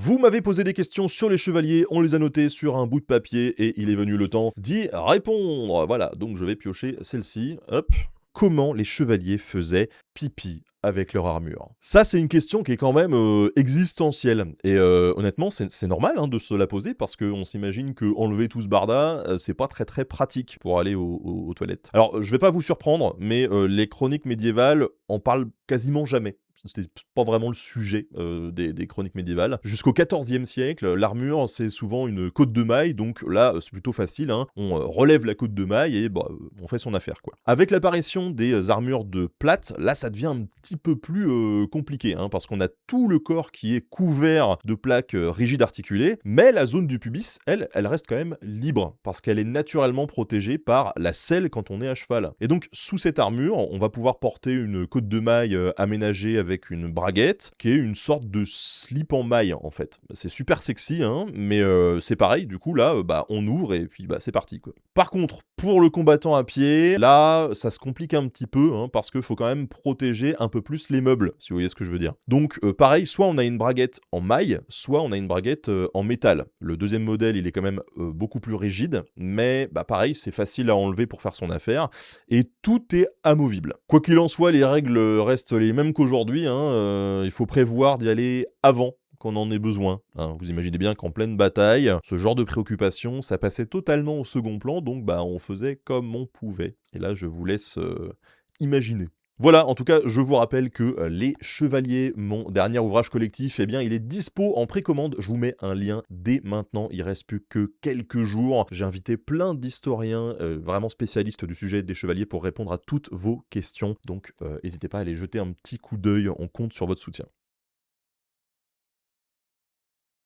Vous m'avez posé des questions sur les chevaliers, on les a notées sur un bout de papier et il est venu le temps d'y répondre. Voilà, donc je vais piocher celle-ci. Hop. Comment les chevaliers faisaient pipi avec leur armure? Ça, c'est une question qui est quand même existentielle. Et honnêtement, c'est normal hein, de se la poser parce qu'on s'imagine que enlever tout ce barda, c'est pas très très pratique pour aller aux toilettes. Alors, je vais pas vous surprendre, mais les chroniques médiévales en parlent quasiment jamais. C'était pas vraiment le sujet des chroniques médiévales. Jusqu'au XIVe siècle, l'armure, c'est souvent une côte de maille, donc là, c'est plutôt facile, hein. On relève la côte de maille et bah, on fait son affaire, quoi. Avec l'apparition des armures de plate, là, ça devient un petit peu plus compliqué, hein, parce qu'on a tout le corps qui est couvert de plaques rigides articulées, mais la zone du pubis, elle reste quand même libre, parce qu'elle est naturellement protégée par la selle quand on est à cheval. Et donc, sous cette armure, on va pouvoir porter une côte de maille aménagée avec une braguette, qui est une sorte de slip en maille, en fait. C'est super sexy, hein, mais c'est pareil, du coup, là, bah, on ouvre et puis bah, c'est parti, quoi. Par contre, pour le combattant à pied, là, ça se complique un petit peu, hein, parce qu'il faut quand même protéger un peu plus les meubles, si vous voyez ce que je veux dire. Donc, pareil, soit on a une braguette en maille, soit on a une braguette en métal. Le deuxième modèle, il est quand même beaucoup plus rigide, mais bah, pareil, c'est facile à enlever pour faire son affaire, et tout est amovible. Quoi qu'il en soit, les règles restent les mêmes qu'aujourd'hui, hein, il faut prévoir d'y aller avant qu'on en ait besoin. Hein. Vous imaginez bien qu'en pleine bataille, ce genre de préoccupation, ça passait totalement au second plan, donc bah, on faisait comme on pouvait. Et là, je vous laisse imaginer. Voilà, en tout cas, je vous rappelle que Les Chevaliers, mon dernier ouvrage collectif, eh bien, il est dispo en précommande. Je vous mets un lien dès maintenant. Il reste plus que quelques jours. J'ai invité plein d'historiens, vraiment spécialistes du sujet des chevaliers pour répondre à toutes vos questions. Donc, n'hésitez pas à aller jeter un petit coup d'œil. On compte sur votre soutien.